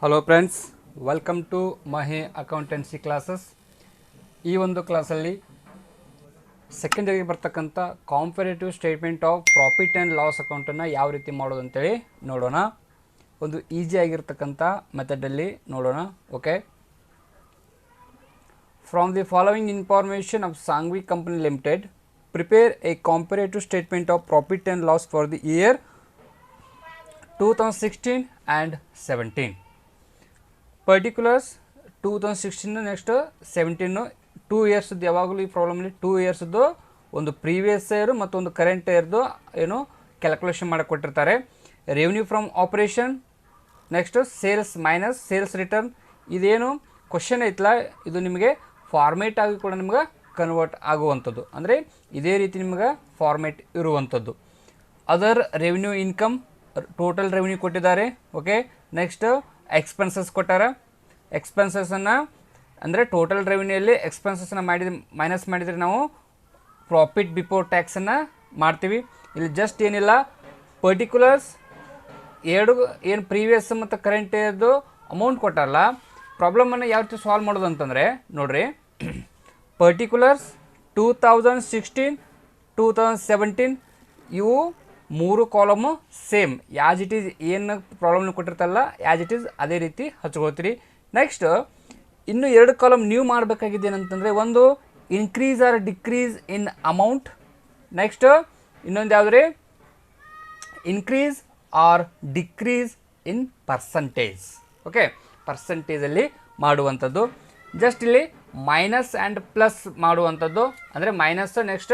Hello friends, welcome to Mahi accountancy classes. ಈ ಒಂದು ಕ್ಲಾಸಲ್ಲಿ ಸೆಕೆಂಡರಿಗೆ ಬರ್ತಕ್ಕಂಥ comparative statement of profit and loss ಅಕೌಂಟನ್ನು ಯಾವ ರೀತಿ ಮಾಡೋದು ಅಂತೇಳಿ ನೋಡೋಣ. ಒಂದು ಈಸಿಯಾಗಿರ್ತಕ್ಕಂಥ ಮೆಥಡಲ್ಲಿ ನೋಡೋಣ. Okay, from the following information of Sanghvi company limited, prepare a comparative statement of profit and loss for the year 2016 and 17. Particulars 2016 next 17 2 years ಯಾವಾಗಲೂ ಈ ಪ್ರಾಬ್ಲಮ್ಲಿ 2 ಇಯರ್ಸ್ದು ಒಂದು ಪ್ರೀವಿಯಸ್ ಇಯರ್ ಮತ್ತು ಒಂದು ಕರೆಂಟ್ ಇಯರ್ದು ಏನು ಕ್ಯಾಲ್ಕುಲೇಷನ್ ಮಾಡಿ ಕೊಟ್ಟಿರ್ತಾರೆ. Revenue from operation, next sales minus sales return. ಇದೇನು question ಐತಲ್ಲ, ಇದು ನಿಮಗೆ ಫಾರ್ಮೇಟ್ ಆಗಿ ಕೂಡ ನಿಮ್ಗೆ ಕನ್ವರ್ಟ್ ಆಗುವಂಥದ್ದು, ಅಂದರೆ ಇದೇ ರೀತಿ ನಿಮ್ಗೆ ಫಾರ್ಮೇಟ್ ಇರುವಂಥದ್ದು. Other revenue income, total revenue ಕೊಟ್ಟಿದ್ದಾರೆ. ಓಕೆ, ನೆಕ್ಸ್ಟ್ ಎಕ್ಸ್ಪೆನ್ಸಸ್ ಕೊಟ್ಟಾರ. ಎಕ್ಸ್ಪೆನ್ಸಸ್ಸನ್ನು ಅಂದರೆ ಟೋಟಲ್ ರೆವೆನ್ಯೂಯಲ್ಲಿ ಎಕ್ಸ್ಪೆನ್ಸಸ್ಸನ್ನು ಮೈನಸ್ ಮಾಡಿದರೆ ನಾವು ಪ್ರಾಫಿಟ್ ಬಿಫೋರ್ ಟ್ಯಾಕ್ಸನ್ನು ಮಾಡ್ತೀವಿ. ಇಲ್ಲಿ ಜಸ್ಟ್ ಏನಿಲ್ಲ, ಪರ್ಟಿಕ್ಯುಲರ್ಸ್ ಎರಡು ಏನು ಪ್ರೀವಿಯಸ್ ಮತ್ತು ಕರೆಂಟ್ ಇಯರ್ದು ಅಮೌಂಟ್ ಕೊಟ್ಟಾರಲ್ಲ, ಪ್ರಾಬ್ಲಮನ್ನು ಯಾವ ರೀತಿ ಸಾಲ್ವ್ ಮಾಡೋದು ಅಂತಂದರೆ ನೋಡಿರಿ, ಪರ್ಟಿಕ್ಯುಲರ್ಸ್ 2016 2017 ಇವು ಮೂರು column same as it is, ಏನು ಪ್ರಾಬ್ಲಮ್ನ ಕೊಟ್ಟಿರ್ತಲ್ಲ ಆ್ಯಸ್ ಇಟ್ ಈಸ್ ಅದೇ ರೀತಿ ಹಚ್ಕೊಳ್ತೀರಿ. ನೆಕ್ಸ್ಟ್ ಇನ್ನು ಎರಡು ಕಾಲಮ್ ನೀವು ಮಾಡಬೇಕಾಗಿದೆ ಏನಂತಂದರೆ, ಒಂದು increase or decrease in amount, next ಇನ್ನೊಂದು ಯಾವುದ್ರಿ increase or decrease in percentage. Okay, ಪರ್ಸಂಟೇಜಲ್ಲಿ ಮಾಡುವಂಥದ್ದು. ಜಸ್ಟ್ ಇಲ್ಲಿ ಮೈನಸ್ ಆ್ಯಂಡ್ ಪ್ಲಸ್ ಮಾಡುವಂಥದ್ದು, ಅಂದರೆ ಮೈನಸ್ ನೆಕ್ಸ್ಟ್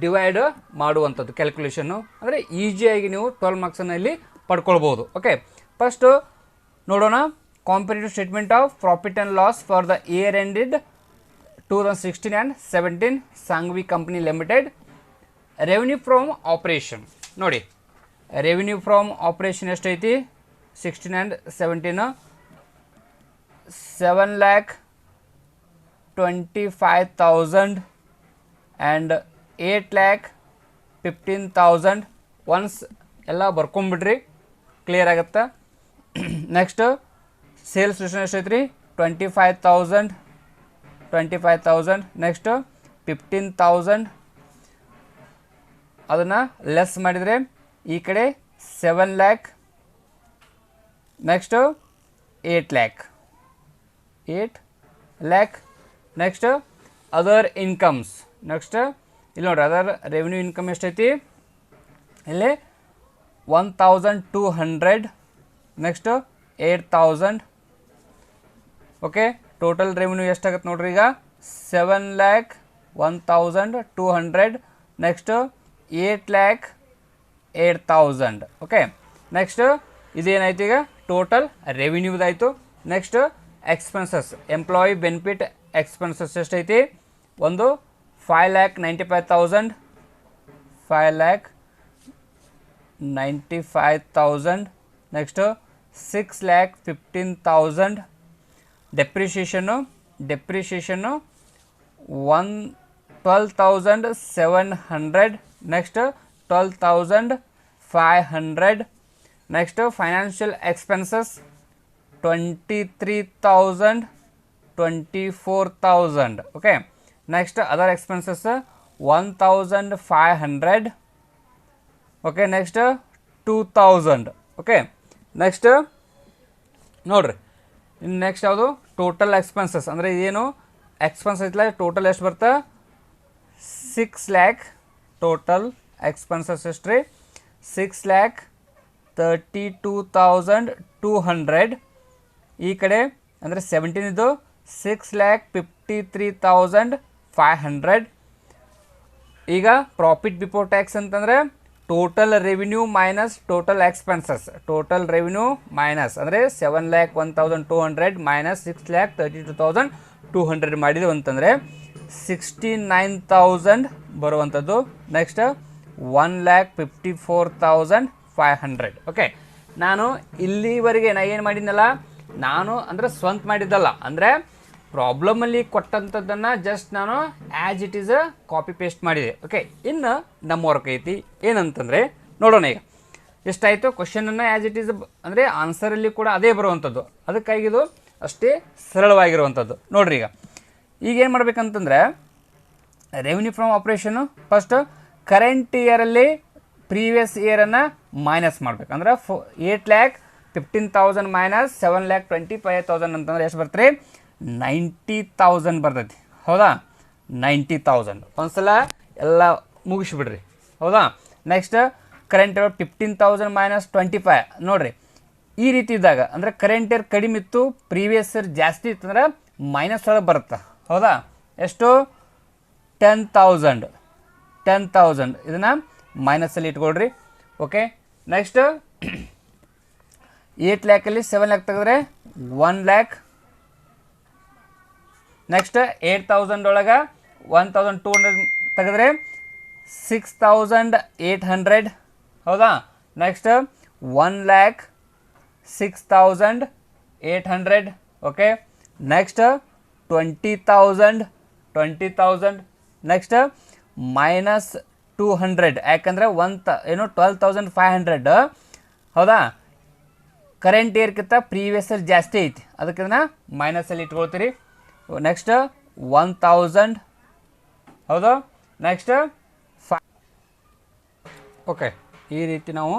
ಡಿವೈಡ್ ಮಾಡುವಂಥದ್ದು ಕ್ಯಾಲ್ಕುಲೇಷನ್ನು, ಅಂದರೆ ಈಸಿಯಾಗಿ ನೀವು 12 ಮಾರ್ಕ್ಸನ್ನು ಇಲ್ಲಿ ಪಡ್ಕೊಳ್ಬೋದು. ಓಕೆ, ಫಸ್ಟು ನೋಡೋಣ. Comparative statement of profit and loss for the year ended 2016 and 17 Sanghvi company limited. Revenue from operation ನೋಡಿ, ರೆವೆನ್ಯೂ ಫ್ರಮ್ ಆಪ್ರೇಷನ್ ಎಷ್ಟೈತಿ 16 ಆ್ಯಂಡ್ 17 7,25,000 ಆ್ಯಂಡ್ 8,15,000. ಒನ್ಸ್ ಎಲ್ಲ ಬರ್ಕೊಂಬಿಡ್ರಿ, ಕ್ಲಿಯರ್ ಆಗುತ್ತೆ. ನೆಕ್ಸ್ಟ್ ಸೇಲ್ಸ್ ರಿಟರ್ನ್ ಎಷ್ಟೈತೆ ರೀ 25,000. ನೆಕ್ಸ್ಟ್ 15,000, ಅದನ್ನು ಲೆಸ್ ಮಾಡಿದರೆ ಈ ಕಡೆ 7 lakh, next 8 lakh. Next other incomes, next ಇಲ್ಲಿ ನೋಡಿರಿ ಅದರ್ ರೆವೆನ್ಯೂ ಇನ್ಕಮ್ ಎಷ್ಟೈತಿ ಇಲ್ಲಿ 1,200, ನೆಕ್ಸ್ಟ್ 8,000. ಓಕೆ, ಟೋಟಲ್ ರೆವೆನ್ಯೂ ಎಷ್ಟಾಗತ್ತೆ ನೋಡ್ರಿ ಈಗ 7,01,200, ನೆಕ್ಸ್ಟ್ 8,08,000. ಓಕೆ, ನೆಕ್ಸ್ಟ್ ಇದೇನಾಯ್ತು ಈಗ ಟೋಟಲ್ ರೆವೆನ್ಯೂದಾಯಿತು. Next expenses, employee benefit expenses ಎಷ್ಟೈತಿ, ಒಂದು 5,95,000, 5,95,000. ನೆಕ್ಸ್ಟ್ 6,15,000. ಡೆಪ್ರಿಷಿಯೇಷನ್ನು 12,700, next 12,500. Next financial expenses 23,000, 24,000. Okay, next other expenses 1,500. Okay, next 2,000. Okay, next ನೋಡಿರಿ, ಇನ್ನು ನೆಕ್ಸ್ಟ್ ಯಾವುದು ಟೋಟಲ್ ಎಕ್ಸ್ಪೆನ್ಸಸ್, ಅಂದರೆ ಇದೇನು ಎಕ್ಸ್ಪೆನ್ಸ್ ಐತಲ್ಲ, ಟೋಟಲ್ ಎಷ್ಟು ಬರ್ತಾ 6 lakh. ಟೋಟಲ್ ಎಕ್ಸ್ಪೆನ್ಸಸ್ ಎಷ್ಟು ರೀ 6,32,200. ಈ ಕಡೆ ಅಂದರೆ 17 ಇದು 6,53,500. ಈಗ ಪ್ರಾಫಿಟ್ ಬಿಫೋರ್ ಟ್ಯಾಕ್ಸ್ ಅಂತಂದರೆ total revenue minus total expenses. Total revenue minus ಅಂದರೆ 7,01,200 ಮೈನಸ್ 6,32,200 ಮಾಡಿದೆವು ಅಂತಂದರೆ 69,000 ಬರುವಂಥದ್ದು. ನೆಕ್ಸ್ಟ್ 1,54,500. ಓಕೆ, ನಾನು ಇಲ್ಲಿವರೆಗೆ ಏನು ಮಾಡಿದ್ನಲ್ಲ, ನಾನು ಅಂದರೆ ಸ್ವಂತ ಮಾಡಿದ್ದಲ್ಲ, ಅಂದರೆ ಪ್ರಾಬ್ಲಮಲ್ಲಿ ಕೊಟ್ಟಂಥದ್ದನ್ನು ಜಸ್ಟ್ ನಾನು as it is copy paste ಮಾಡಿದೆ. ಓಕೆ, ಇನ್ನು ನಮ್ಮ ವರ್ಕ್ ಐತಿ ಏನಂತಂದರೆ ನೋಡೋಣ. ಈಗ ಎಷ್ಟಾಯಿತು ಕ್ವಶನನ್ನು ಆ್ಯಸ್ ಇಟ್ ಈಸ್ ಅಂದರೆ ಆನ್ಸರಲ್ಲಿ ಕೂಡ ಅದೇ ಬರುವಂಥದ್ದು, ಅದಕ್ಕಾಗಿ ಇದು ಅಷ್ಟೇ ಸರಳವಾಗಿರುವಂಥದ್ದು. ನೋಡಿರಿ ಈಗ ಏನು ಮಾಡ್ಬೇಕಂತಂದರೆ revenue from operation first current ಇಯರಲ್ಲಿ ಪ್ರೀವಿಯಸ್ ಇಯರನ್ನು ಮೈನಸ್ ಮಾಡ್ಬೇಕು. ಅಂದ್ರೆ 8,15,000 ಮೈನಸ್ 7,25,000 ಅಂತಂದ್ರೆ ಎಷ್ಟು ಬರ್ತೀರಿ 90,000 ಬರ್ತೈತಿ. ಹೌದಾ 90,000 ಒಂದ್ಸಲ ಎಲ್ಲ ಮುಗಿಸ್ಬಿಡ್ರಿ. ಹೌದಾ ನೆಕ್ಸ್ಟ್ ಕರೆಂಟ್ ಇಯರ್ 15,000 ಮೈನಸ್ 25 ನೋಡಿರಿ ಈ ರೀತಿ ಇದ್ದಾಗ ಅಂದರೆ ಕರೆಂಟ್ ಇಯರ್ ಕಡಿಮೆ ಇತ್ತು ಪ್ರೀವಿಯಸ್ ಇಯರ್ ಜಾಸ್ತಿ ಇತ್ತು ಅಂದ್ರೆ ಮೈನಸ್ ಒಳಗೆ ಬರುತ್ತೆ. ಹೌದಾ ಎಷ್ಟು 10,000 ಇದನ್ನು ಮೈನಸಲ್ಲಿ ಇಟ್ಕೊಳ್ರಿ. ಓಕೆ ನೆಕ್ಸ್ಟ್ 8 ಲ್ಯಾಕಲ್ಲಿ 7 ಲ್ಯಾಕ್ ತೆಗೆದ್ರೆ 1 ಲ್ಯಾಕ್. ನೆಕ್ಸ್ಟ್ 8,000 ಒಳಗೆ 1,200 ತೆಗೆದ್ರೆ 6,800. ಹೌದಾ next 1,06,800. Okay next 20,000 next minus 200 ಯಾಕಂದರೆ 12,500. ಹೌದಾ ಕರೆಂಟ್ ಇಯರ್ಗಿಂತ ಪ್ರೀವಿಯಸ್ ಇಯರ್ ಜಾಸ್ತಿ ಐತಿ ಅದಕ್ಕೆ ಇದನ್ನು ಮೈನಸಲ್ಲಿ ಇಟ್ಕೊಳ್ತೀರಿ. ನೆಕ್ಸ್ಟ್ 1,000. ಹೌದಾ ನೆಕ್ಸ್ಟ್ 5. ಓಕೆ ಈ ರೀತಿ ನಾವು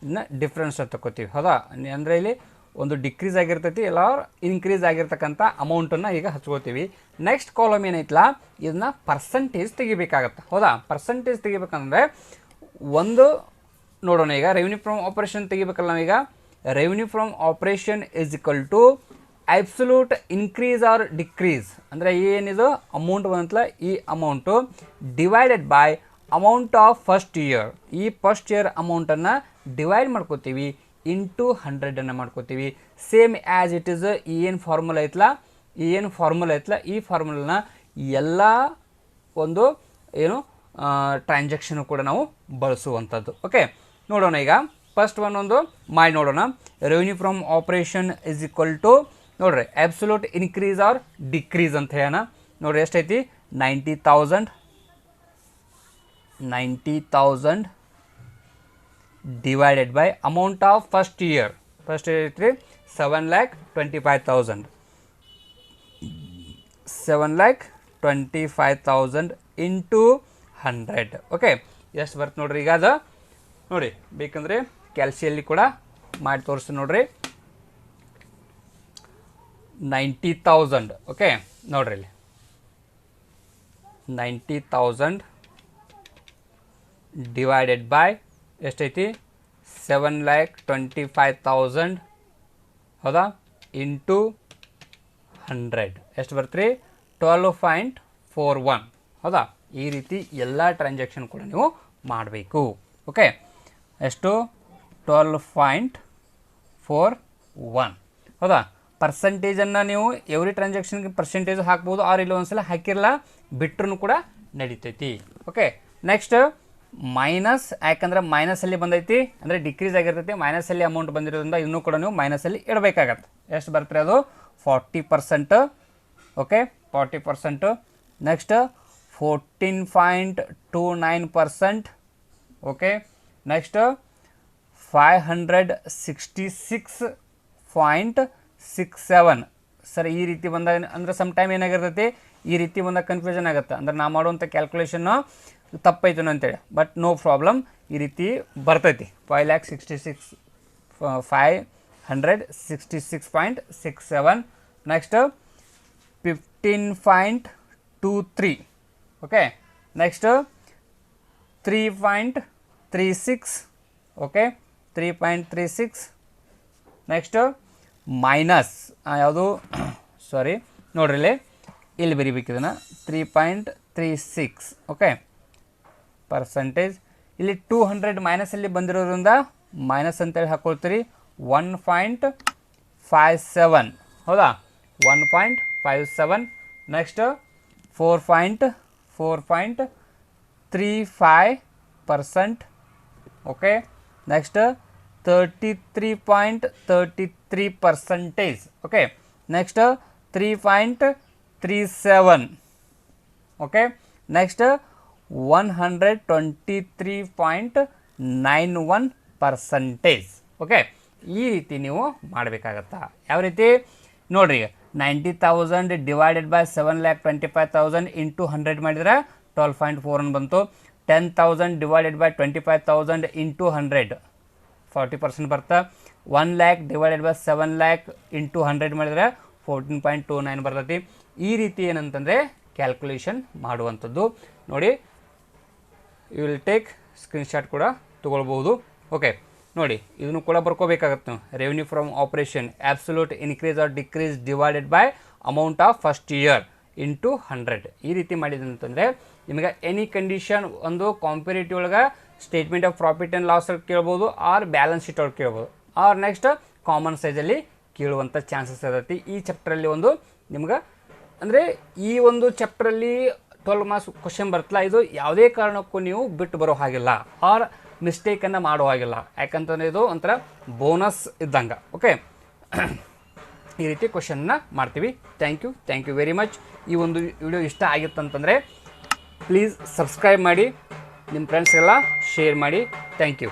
ಇದನ್ನ ಡಿಫ್ರೆನ್ಸ್ ತಗೋತೀವಿ. ಹೌದಾ ಅಂದರೆ ಇಲ್ಲಿ ಒಂದು ಡಿಕ್ರೀಸ್ ಆಗಿರ್ತೈತಿ ಎಲ್ಲ ಇನ್ಕ್ರೀಸ್ ಆಗಿರ್ತಕ್ಕಂಥ ಅಮೌಂಟನ್ನು ಈಗ ಹಚ್ಕೋತೀವಿ. ನೆಕ್ಸ್ಟ್ ಕಾಲಮ್ ಏನೈತಲ್ಲ ಇದನ್ನ ಪರ್ಸೆಂಟೇಜ್ ತೆಗಿಬೇಕಾಗತ್ತೆ. ಹೌದಾ ಪರ್ಸೆಂಟೇಜ್ ತೆಗಿಬೇಕಂದ್ರೆ ಒಂದು ನೋಡೋಣ. ಈಗ ರೆವಿನ್ಯೂ ಫ್ರಮ್ ಆಪರೇಷನ್ ತೆಗಿಬೇಕಲ್ಲ ನಾವೀಗ revenue from operation is equal to absolute increase or decrease ಅಂದರೆ ಏನಿದು ಅಮೌಂಟ್ ಬಂತಲ್ಲ ಈ amount divided by amount of first year. ಈ ಫಸ್ಟ್ ಇಯರ್ ಅಮೌಂಟನ್ನು ಡಿವೈಡ್ ಮಾಡ್ಕೋತೀವಿ ಇಂಟು 100 ಮಾಡ್ಕೋತೀವಿ. ಸೇಮ್ ಆ್ಯಸ್ ಇಟ್ ಈಸ್ ಏನು ಫಾರ್ಮುಲಾ ಐತಲ್ಲ ಈ ಫಾರ್ಮುಲಾನ ಎಲ್ಲ ಒಂದು ಏನು ಟ್ರಾನ್ಸಾಕ್ಷನ್ ಕೂಡ ನಾವು ಬಳಸುವಂಥದ್ದು. ಓಕೆ ನೋಡೋಣ ಈಗ ಫಸ್ಟ್ ಒಂದು ಮಾಡಿ ನೋಡೋಣ. Revenue from operation is equal to ನೋಡ್ರಿ ಅಬ್ಸಲ್ಯೂಟ್ ಇನ್ಕ್ರೀಸ್ ಆರ್ ಡಿಕ್ರೀಸ್ ಅಂತ ಹೇಳೋಣ. ನೋಡ್ರಿ ಎಷ್ಟೈತಿ 90,000 divided by amount of first year ಐತ್ರಿ 7,25,000 7,25,000 ಇಂಟು 100. ಓಕೆ ಎಷ್ಟು ಬರುತ್ತೆ ನೋಡ್ರಿ. ಈಗ ಅದು ನೋಡಿ ಬೇಕಂದರೆ ಕ್ಯಾಲ್ಸಿಯಲ್ಲಿ ಕೂಡ ಮಾಡಿ ತೋರಿಸ್ತೀನಿ ನೋಡ್ರಿ 90,000. ಓಕೆ ನೋಡ್ರಿ ಇಲ್ಲಿ 90,000 ಡಿವೈಡೆಡ್ ಬೈ ಎಷ್ಟೈತಿ 7,25,000. ಹೌದಾ ಇಂಟು 100 ಎಷ್ಟು ಬರ್ತೀರಿ 12.41. ಹೌದಾ ಈ ರೀತಿ ಎಲ್ಲ ಟ್ರಾನ್ಸಾಕ್ಷನ್ ಕೂಡ ನೀವು ಮಾಡಬೇಕು. ಓಕೆ ಎಷ್ಟು 12.41. ಹೌದಾ ಪರ್ಸೆಂಟೇಜನ್ನು ನೀವು ಎವ್ರಿ ಟ್ರಾನ್ಸಾಕ್ಷನ್ಗೆ ಪರ್ಸೆಂಟೇಜ್ ಹಾಕ್ಬೋದು ಆರ್ ಇಲ್ಲಿ ಒಂದ್ಸಲ ಹಾಕಿರಲ್ಲ ಬಿಟ್ಟರು ಕೂಡ ನಡೀತೈತಿ. ಓಕೆ ನೆಕ್ಸ್ಟ್ ಮೈನಸ್ ಯಾಕಂದ್ರೆ ಮೈನಸಲ್ಲಿ ಬಂದೈತಿ ಅಂದರೆ ಡಿಕ್ರೀಸ್ ಆಗಿರ್ತೈತಿ ಮೈನಸಲ್ಲಿ ಅಮೌಂಟ್ ಬಂದಿರೋದ್ರಿಂದ ಇನ್ನೂ ಕೂಡ ನೀವು ಮೈನಸಲ್ಲಿ ಇಡಬೇಕಾಗತ್ತೆ. ಎಷ್ಟು ಬರ್ತೀರಿ ಅದು 40%. Okay 40%. Next 14.29%. Okay next 566.67. Sir ಈ ರೀತಿ ಬಂದಾಗ ಅಂದರೆ ಸಮ್ ಟೈಮ್ ಏನಾಗಿರ್ತೈತಿ ಈ ರೀತಿ ಬಂದಾಗ ಕನ್ಫ್ಯೂಷನ್ ಆಗುತ್ತೆ ಅಂದರೆ ನಾ ಮಾಡುವಂಥ ಕ್ಯಾಲ್ಕುಲೇಷನ್ನು ತಪ್ಪೈತೇನೋ ಅಂತೇಳಿ. ಬಟ್ ನೋ ಪ್ರಾಬ್ಲಮ್ ಈ ರೀತಿ ಬರ್ತೈತಿ 566.67. Next 15.23. Okay next 3.36. Okay 3.36. Next minus ಯಾವುದು ಸಾರಿ ನೋಡ್ರಿ ಇಲ್ಲಿ ಬರಿಬೇಕು ಇದನ್ನು 3.36. ಓಕೆ ಪರ್ಸೆಂಟೇಜ್ ಇಲ್ಲಿ 200 ಮೈನಸಲ್ಲಿ ಬಂದಿರೋದ್ರಿಂದ ಮೈನಸ್ ಅಂತೇಳಿ ಹಾಕ್ಕೊಳ್ತೀರಿ 1.57. ಹೌದಾ 1.57. Next 4.35%. Okay next 33.33%. Okay next 3.37. Okay next 123.91 percentage. Okay, ಈ ರೀತಿ ನೀವು ಮಾಡಬೇಕಾಗತ್ತಾ. ಯಾವ ರೀತಿ ನೋಡಿರಿ, 90,000 ಡಿವೈಡೆಡ್ ಬೈ 7,25,000 ಇಂಟು 100 ಮಾಡಿದರೆ 12.4 ಬಂತು. 10,000 ಡಿವೈಡೆಡ್ ಬೈ 25,000 ಇಂಟು 100 40% ಬರ್ತಾ. 1 lakh divided by 7 lakh into 100 ಮಾಡಿದರೆ 14.29 ಬರ್ತೈತಿ. ಈ ರೀತಿ ಏನಂತಂದರೆ ಕ್ಯಾಲ್ಕುಲೇಷನ್ ಮಾಡುವಂಥದ್ದು. ನೋಡಿ, ಯು ವಿಲ್ ಟೇಕ್ ಸ್ಕ್ರೀನ್ಶಾಟ್ ಕೂಡ ತೊಗೊಳ್ಬೋದು. ಓಕೆ, ನೋಡಿ ಇದನ್ನು ಕೂಡ ಬರ್ಕೋಬೇಕಾಗತ್ತೆ. Revenue from operation absolute increase or decrease divided by amount of first year into 100. ಈ ರೀತಿ ಮಾಡಿದಂತಂದರೆ ನಿಮಗೆ ಎನಿ ಕಂಡೀಷನ್ ಒಂದು ಕಾಂಪೇರಿಟಿವ್ ಒಳಗೆ statement of profit and loss ಕೇಳ್ಬೋದು, ಆರ್ ಬ್ಯಾಲೆನ್ಸ್ ಶೀಟ್ ಒಳಗೆ ಕೇಳ್ಬೋದು, ಆರ್ ನೆಕ್ಸ್ಟ್ ಕಾಮನ್ ಸೈಜಲ್ಲಿ ಕೇಳುವಂಥ ಚಾನ್ಸಸ್ ಇರತ್ತೆ. ಈ ಚಾಪ್ಟ್ರಲ್ಲಿ ಒಂದು ನಿಮ್ಗೆ ಅಂದರೆ ಈ ಒಂದು ಚಾಪ್ಟ್ರಲ್ಲಿ 12 ಮಾರ್ಕ್ಸ್ ಕ್ವಶನ್ ಬರ್ತಲ್ಲ, ಇದು ಯಾವುದೇ ಕಾರಣಕ್ಕೂ ನೀವು ಬಿಟ್ಟು ಬರೋ ಹಾಗಿಲ್ಲ, ಆರ್ ಮಿಸ್ಟೇಕನ್ನು ಮಾಡೋ ಹಾಗಿಲ್ಲ. ಯಾಕಂತಂದರೆ ಇದು ಒಂಥರ ಬೋನಸ್ ಇದ್ದಂಗೆ. ಓಕೆ, ಈ ರೀತಿ ಕ್ವಶನ್ನ ಮಾಡ್ತೀವಿ. Thank you very much. ಈ ಒಂದು ವಿಡಿಯೋ ಇಷ್ಟ ಆಗಿತ್ತಂತಂದರೆ ಪ್ಲೀಸ್ ಸಬ್ಸ್ಕ್ರೈಬ್ ಮಾಡಿ, ನಿಮ್ಮ ಫ್ರೆಂಡ್ಸ್ಗೆಲ್ಲ ಶೇರ್ ಮಾಡಿ. Thank you.